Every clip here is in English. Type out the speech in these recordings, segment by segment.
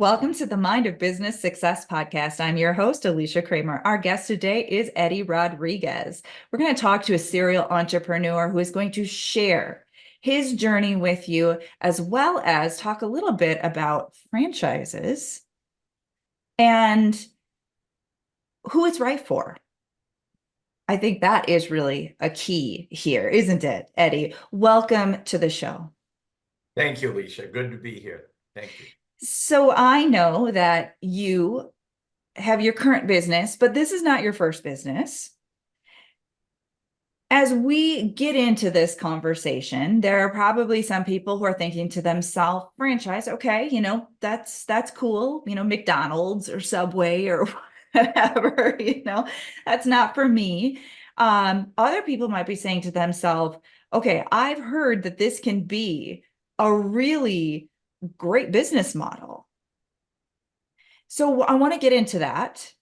Welcome to the Mind of Business Success podcast. I'm your host, Alicia Cramer. Our guest today is Eddie Rodriguez. We're going to talk to a serial entrepreneur who is going to share his journey with you, as well as talk a little bit about franchises and who it's right for. I think that is really a key here, isn't it, Eddie? Welcome to the show. Thank you, Alicia. Good to be here. Thank you. So I know that you have your current business, but this is not your first business. As we get into this conversation, there are probably some people who are thinking to themselves, franchise, okay, that's cool, McDonald's or Subway or whatever, that's not for me. Other people might be saying to themselves, okay, I've heard that this can be a really great business model. So I want to get into that,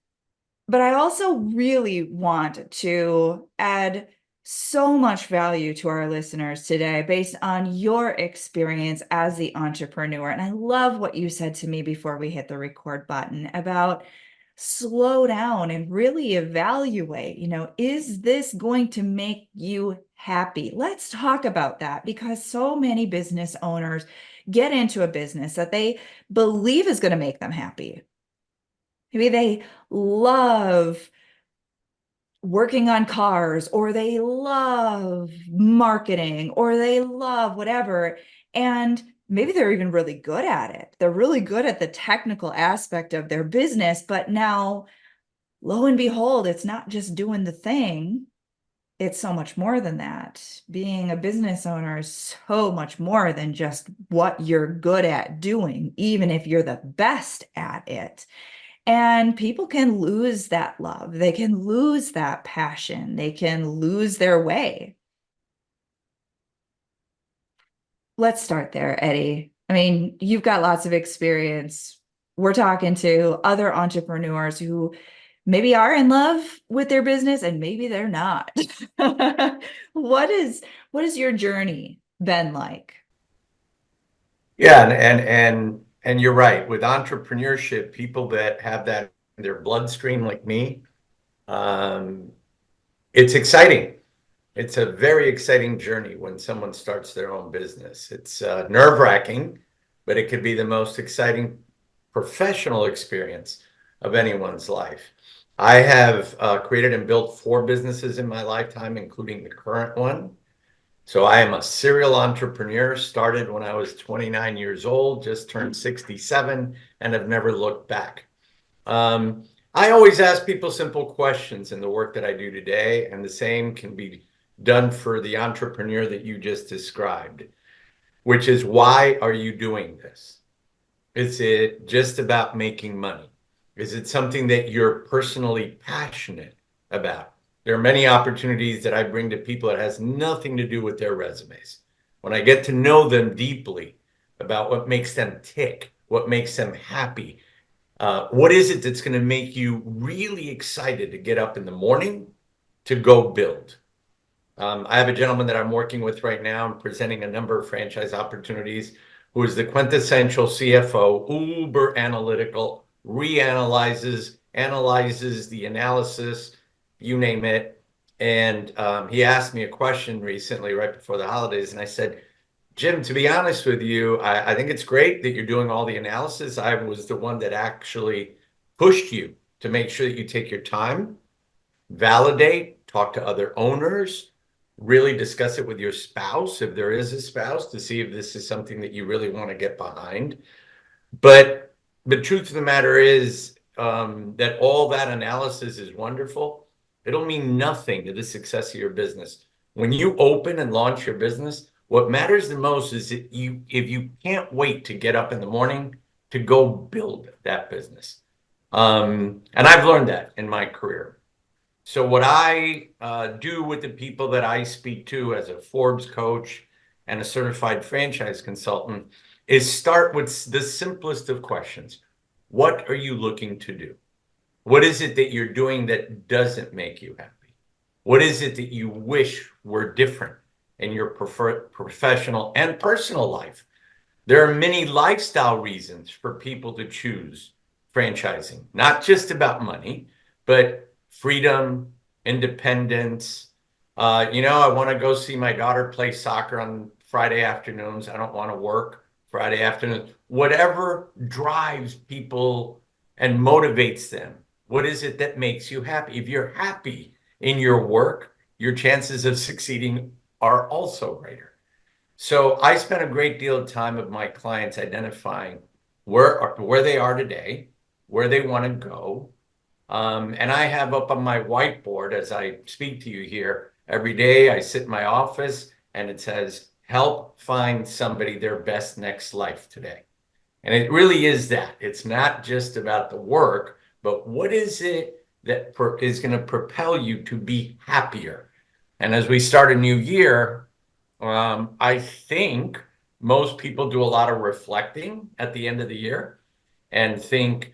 but I also really want to add so much value to our listeners today based on your experience as the entrepreneur. And I love what you said to me before we hit the record button about slow down and really evaluate, is this going to make you happy? Let's talk about that, because so many business owners get into a business that they believe is going to make them happy. Maybe they love working on cars, or they love marketing, or they love whatever. And maybe they're even really good at it. They're really good at the technical aspect of their business. But now, lo and behold, it's not just doing the thing. It's so much more than that. Being a business owner is so much more than just what you're good at doing, even if you're the best at it. And people can lose that love. They can lose that passion. They can lose their way. Let's start there, Eddie. I mean, you've got lots of experience. We're talking to other entrepreneurs who maybe are in love with their business and maybe they're not. What is your journey been like? Yeah, and you're right. With entrepreneurship, people that have that in their bloodstream like me, um, it's exciting. It's a very exciting journey when someone starts their own business. It's nerve-wracking, but it could be the most exciting professional experience of anyone's life. I have created and built 4 businesses in my lifetime, including the current one. So I am a serial entrepreneur, started when I was 29 years old, just turned 67, and have never looked back. I always ask people simple questions in the work that I do today, and the same can be done for the entrepreneur that you just described, which is, why are you doing this? Is it just about making money? Is it something that you're personally passionate about? There are many opportunities that I bring to people that has nothing to do with their resumes. When I get to know them deeply about what makes them tick, what makes them happy, what is it that's going to make you really excited to get up in the morning to go build? I have a gentleman that I'm working with right now and presenting a number of franchise opportunities, who is the quintessential CFO, uber analytical, reanalyzes, analyzes the analysis, you name it. And he asked me a question recently, right before the holidays, and I said, Jim, to be honest with you, I think it's great that you're doing all the analysis. I was the one that actually pushed you to make sure that you take your time, validate, talk to other owners, really discuss it with your spouse, if there is a spouse, to see if this is something that you really want to get behind. But the truth of the matter is that all that analysis is wonderful. It'll mean nothing to the success of your business. When you open and launch your business, what matters the most is that if you can't wait to get up in the morning to go build that business. And I've learned that in my career. So what I do with the people that I speak to as a Forbes coach and a certified franchise consultant is start with the simplest of questions. What are you looking to do? What is it that you're doing that doesn't make you happy? What is it that you wish were different in your professional and personal life There are many lifestyle reasons for people to choose franchising, not just about money, but freedom, independence. I want to go see my daughter play soccer on Friday afternoons. I don't want to work Friday afternoon. Whatever drives people and motivates them. What is it that makes you happy? If you're happy in your work, your chances of succeeding are also greater. So I spent a great deal of time with my clients identifying where they are today, where they want to go. And I have up on my whiteboard as I speak to you here every day, I sit in my office and it says, help find somebody their best next life today. And it really is that. It's not just about the work, but what is it that is going to propel you to be happier? And as we start a new year, I think most people do a lot of reflecting at the end of the year and think,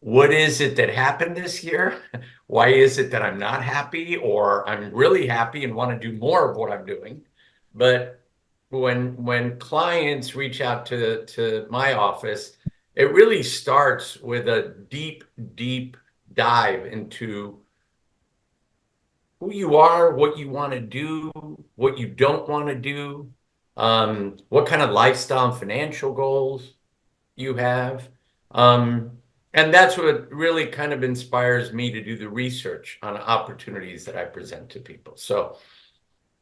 what is it that happened this year? Why is it that I'm not happy, or I'm really happy and want to do more of what I'm doing? But when clients reach out to my office, it really starts with a deep dive into who you are, what you want to do, what you don't want to do, what kind of lifestyle and financial goals you have. Um, and that's what really kind of inspires me to do the research on opportunities that I present to people. So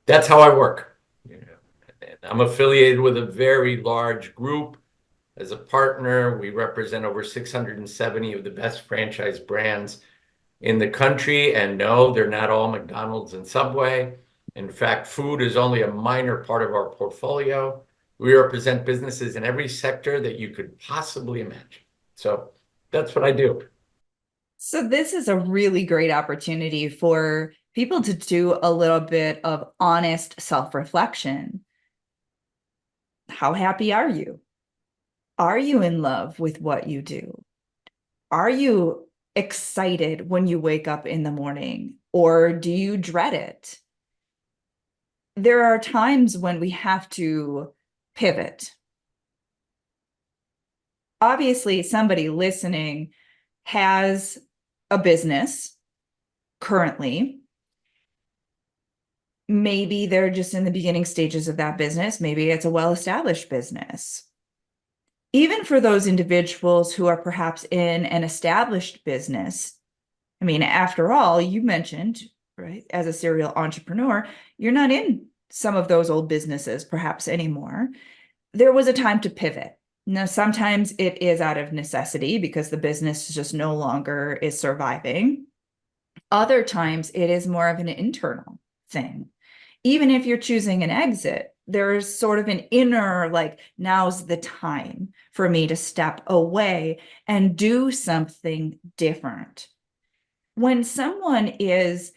that's how I work. And I'm affiliated with a very large group. As a partner, we represent over 670 of the best franchise brands in the country. And no, they're not all McDonald's and Subway. In fact, food is only a minor part of our portfolio. We represent businesses in every sector that you could possibly imagine. So that's what I do. So this is a really great opportunity for people to do a little bit of honest self-reflection. How happy are you? Are you in love with what you do? Are you excited when you wake up in the morning, or do you dread it? There are times when we have to pivot. Obviously, somebody listening has a business currently. Maybe they're just in the beginning stages of that business. Maybe it's a well-established business. Even for those individuals who are perhaps in an established business, I mean, after all, you mentioned, right, as a serial entrepreneur, you're not in some of those old businesses perhaps anymore. There was a time to pivot. Now, sometimes it is out of necessity because the business just no longer is surviving. Other times it is more of an internal thing. Even if you're choosing an exit, there's sort of an inner, like, now's the time for me to step away and do something different. When someone is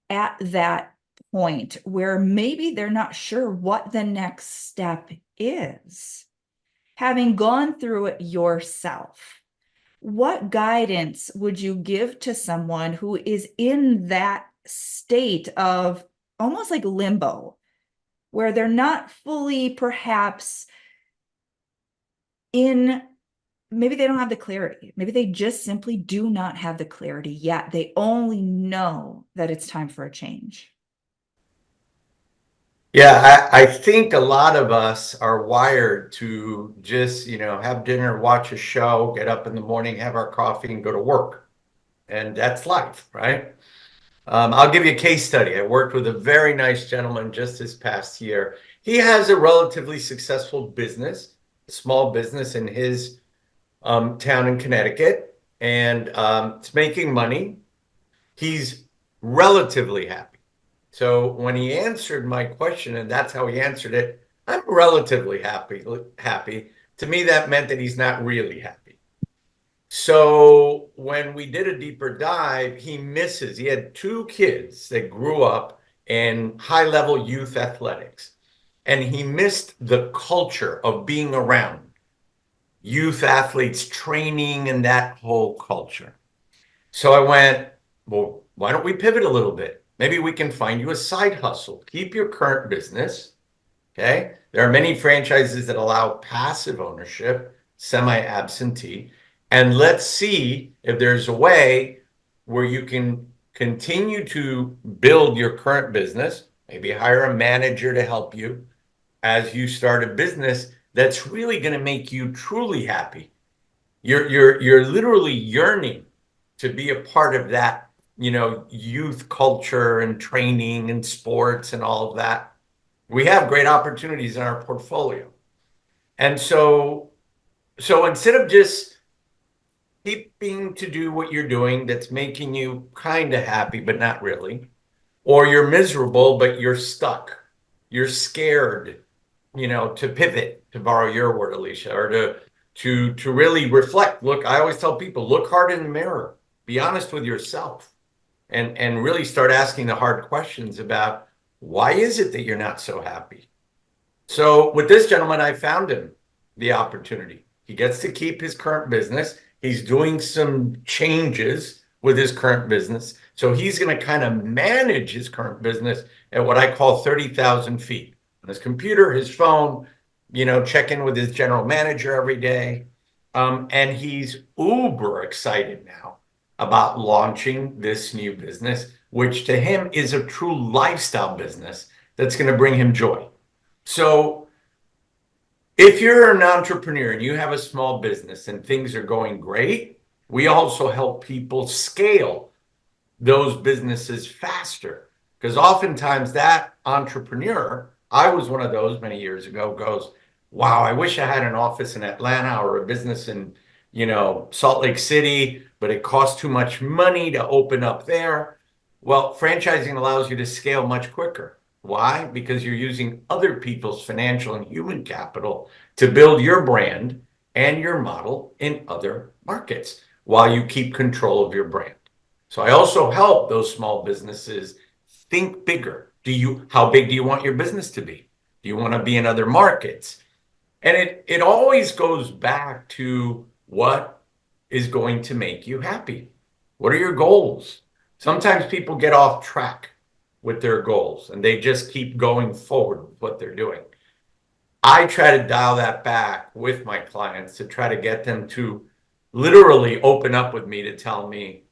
at that point where maybe they're not sure what the next step is, having gone through it yourself, what guidance would you give to someone who is in that state of almost like limbo, where they're not fully perhaps in, maybe they don't have the clarity. Maybe they just simply do not have the clarity yet. They only know that it's time for a change. Yeah, I think a lot of us are wired to just, have dinner, watch a show, get up in the morning, have our coffee, and go to work. And that's life, right? I'll give you a case study. I worked with a very nice gentleman just this past year. He has a relatively successful business, a small business in his town in Connecticut, and it's making money. He's relatively happy. So when he answered my question, and that's how he answered it, I'm relatively happy. Happy. To me, that meant that he's not really happy. So when we did a deeper dive, he had two kids that grew up in high-level youth athletics, and he missed the culture of being around youth athletes, training, and that whole culture. So I went, well, why don't we pivot a little bit? Maybe we can find you a side hustle. Keep your current business, okay? There are many franchises that allow passive ownership, semi-absentee, and let's see if there's a way where you can continue to build your current business, maybe hire a manager to help you as you start a business that's really going to make you truly happy. You're literally yearning to be a part of that, youth culture and training and sports and all of that. We have great opportunities in our portfolio. And so instead of just keeping to do what you're doing that's making you kind of happy, but not really, or you're miserable, but you're stuck, you're scared, to pivot, to borrow your word, Alicia, or to really reflect. Look, I always tell people, look hard in the mirror, be honest with yourself, and really start asking the hard questions about why is it that you're not so happy? So with this gentleman, I found him the opportunity. He gets to keep his current business. He's doing some changes with his current business. So he's going to kind of manage his current business at what I call 30,000 feet on his computer, his phone, check in with his general manager every day. And he's uber excited now about launching this new business, which to him is a true lifestyle business that's going to bring him joy. So if you're an entrepreneur and you have a small business and things are going great, we also help people scale those businesses faster. Because oftentimes that entrepreneur, I was one of those many years ago, goes, wow, I wish I had an office in Atlanta or a business in, Salt Lake City, but it costs too much money to open up there. Well, franchising allows you to scale much quicker. Why? Because you're using other people's financial and human capital to build your brand and your model in other markets while you keep control of your brand. So I also help those small businesses think bigger. How big do you want your business to be? Do you want to be in other markets? And it always goes back to what is going to make you happy. What are your goals? Sometimes people get off track with their goals and they just keep going forward with what they're doing. I try to dial that back with my clients to try to get them to literally open up with me to tell me,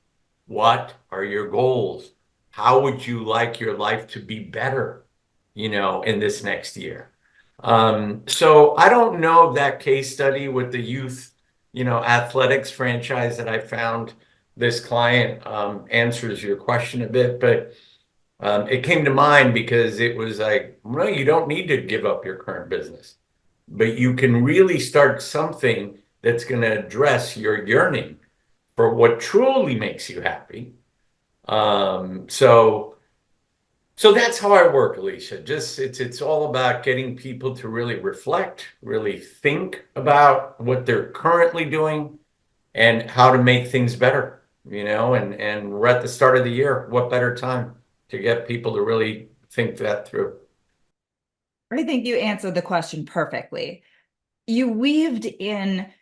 what are your goals? How would you like your life to be better, in this next year? So I don't know if that case study with the youth, athletics franchise that I found this client answers your question a bit, but it came to mind because it was like, no, you don't need to give up your current business, but you can really start something that's going to address your yearning for what truly makes you happy. So that's how I work, Alicia. Just it's all about getting people to really reflect, really think about what they're currently doing and how to make things better, and we're at the start of the year. What better time to get people to really think that through? I think you answered the question perfectly. You weaved in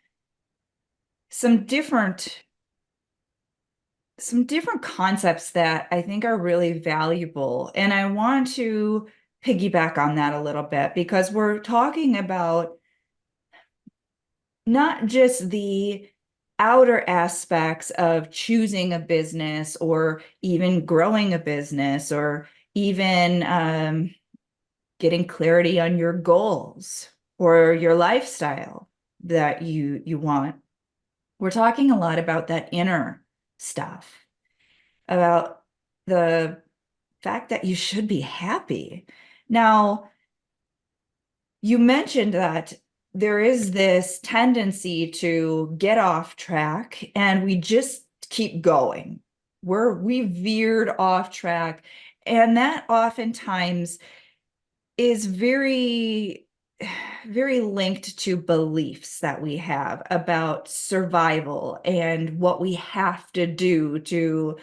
some different concepts that I think are really valuable. And I want to piggyback on that a little bit because we're talking about not just the outer aspects of choosing a business or even growing a business or even getting clarity on your goals or your lifestyle that you want. We're talking a lot about that inner stuff, about the fact that you should be happy. Now, you mentioned that there is this tendency to get off track and we just keep going. We veered off track, and that oftentimes is very very linked to beliefs that we have about survival and what we have to do to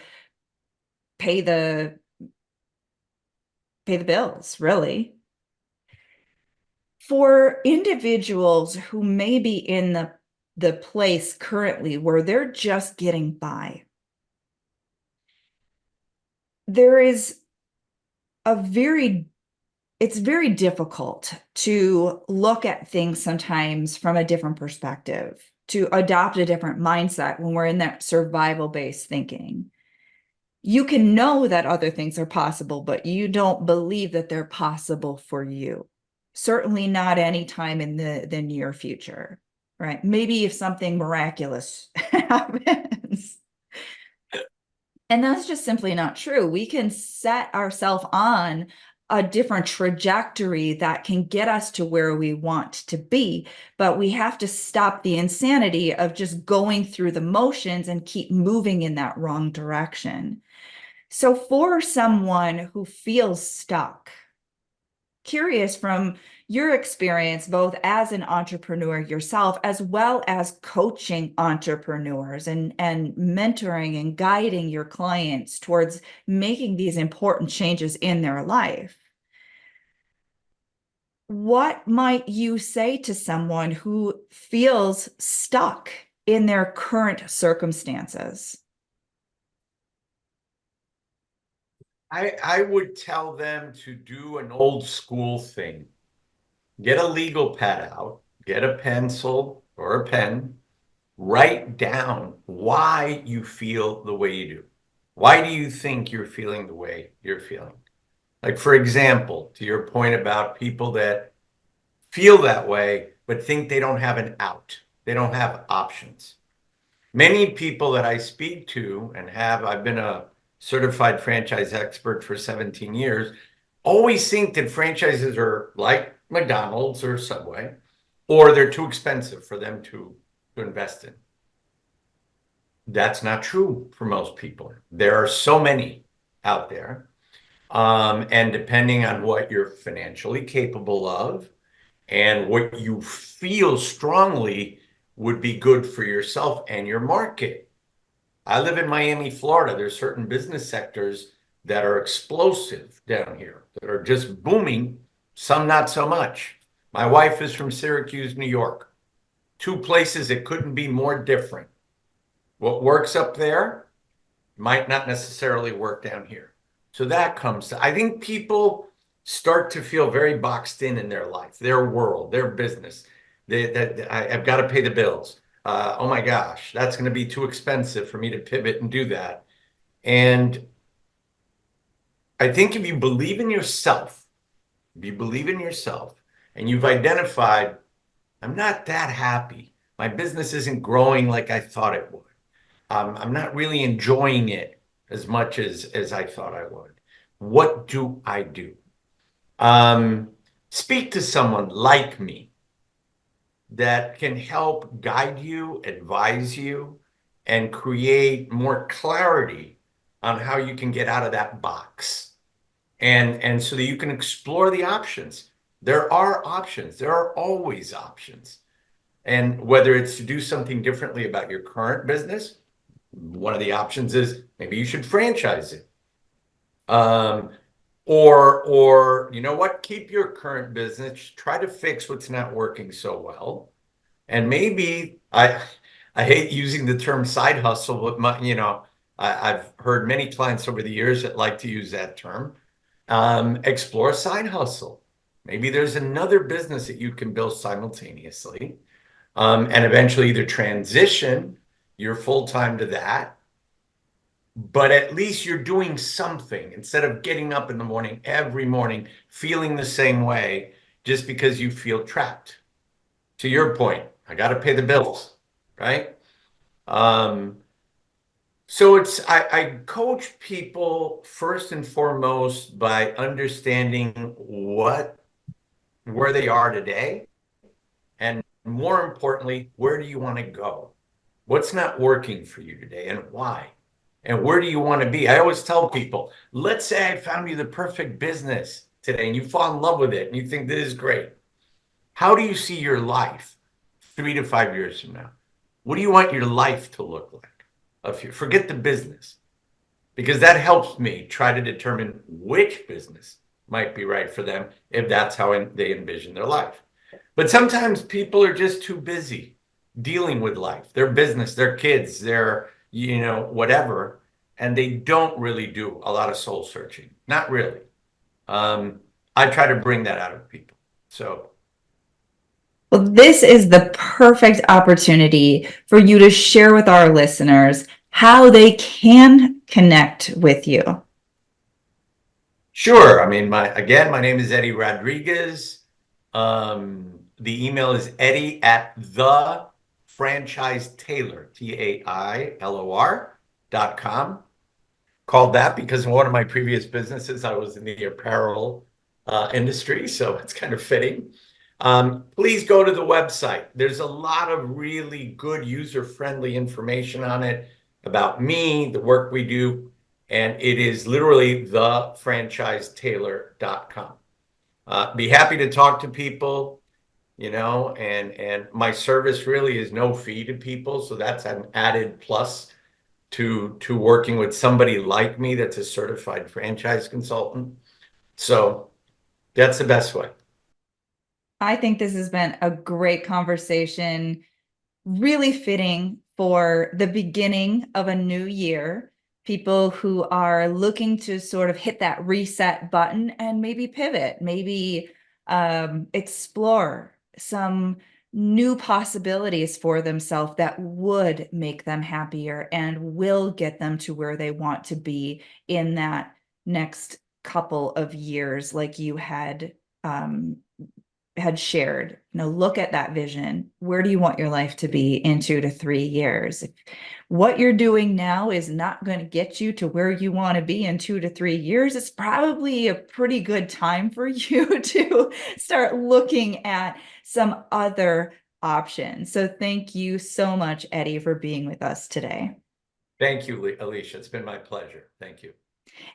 pay the bills, really. For individuals who may be in the place currently where they're just getting by, there is a very it's very difficult to look at things sometimes from a different perspective, to adopt a different mindset when we're in that survival-based thinking. You can know that other things are possible, but you don't believe that they're possible for you. Certainly not anytime in the near future, right? Maybe if something miraculous happens. And that's just simply not true. We can set ourselves on a different trajectory that can get us to where we want to be, but we have to stop the insanity of just going through the motions and keep moving in that wrong direction. So for someone who feels stuck, curious from your experience, both as an entrepreneur yourself, as well as coaching entrepreneurs and mentoring and guiding your clients towards making these important changes in their life. What might you say to someone who feels stuck in their current circumstances? I would tell them to do an old school thing. Get a legal pad out, get a pencil or a pen, write down why you feel the way you do. Why do you think you're feeling the way you're feeling? Like, for example, to your point about people that feel that way, but think they don't have an out, they don't have options. Many people that I speak to and I've been a certified franchise expert for 17 years, always think that franchises are like McDonald's or Subway, or they're too expensive for them to invest in. That's not true for most people. There are so many out there. And depending on what you're financially capable of and what you feel strongly would be good for yourself and your market. I live in Miami, Florida. There's certain business sectors that are explosive down here, that are just booming, some not so much. My wife is from Syracuse, New York. Two places that couldn't be more different. What works up there might not necessarily work down here. So that comes to, I think people start to feel very boxed in their life, their world, their business. I've got to pay the bills. Oh my gosh, that's going to be too expensive for me to pivot and do that. And I think if you believe in yourself, if you believe in yourself and you've identified, I'm not that happy. My business isn't growing like I thought it would. I'm not really enjoying it as much as I thought I would. What do I do? Um, Speak to someone like me that can help guide you, advise you, and create more clarity on how you can get out of that box. And so that you can explore the options. There are options. There are always options. And whether it's to do something differently about your current business, one of the options is maybe you should franchise it. Um, or you know what, keep your current business, try to fix what's not working so well. And maybe I hate using the term side hustle, but I've heard many clients over the years that like to use that term. Explore side hustle. Maybe there's another business that you can build simultaneously, and eventually either transition your full time to that, but at least you're doing something instead of getting up in the morning every morning feeling the same way just because you feel trapped. To your point, I got to pay the bills, right? Um, so I coach people first and foremost by understanding where they are today, and more importantly, where do you want to go? What's not working for you today and why? And where do you want to be? I always tell people, let's say I found you the perfect business today and you fall in love with it and you think this is great. How do you see your life 3 to 5 years from now? What do you want your life to look like? Forget the business, because that helps me try to determine which business might be right for them if that's how they envision their life. But sometimes people are just too busy dealing with life, their business, their kids, their, whatever. And they don't really do a lot of soul searching. Not really. Um, I try to bring that out of people. So Well, this is the perfect opportunity for you to share with our listeners how they can connect with you. sure. I mean, my name is Eddie Rodriguez. The email is Eddie at the franchise Tailor, TAILOR.com. Called that because in one of my previous businesses, I was in the apparel industry, so it's kind of fitting. Please go to the website. There's a lot of really good user-friendly information on it about me, the work we do, and it is literally thefranchisetailor.com. Be happy to talk to people, and my service really is no fee to people, so that's an added plus to working with somebody like me that's a certified franchise consultant. So that's the best way. I think this has been a great conversation, really fitting for the beginning of a new year. People who are looking to sort of hit that reset button and maybe pivot, maybe explore some new possibilities for themselves that would make them happier and will get them to where they want to be in that next couple of years, like you had shared. Look at that vision. Where do you want your life to be in 2 to 3 years? What you're doing now is not going to get you to where you want to be in 2 to 3 years. It's probably a pretty good time for you to start looking at some other options. So thank you so much, Eddie, for being with us today. Thank you, Alicia. It's been my pleasure. Thank you.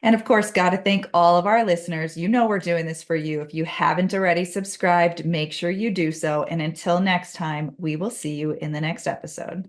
And of course, got to thank all of our listeners. We're doing this for you. If you haven't already subscribed, make sure you do so. And until next time, we will see you in the next episode.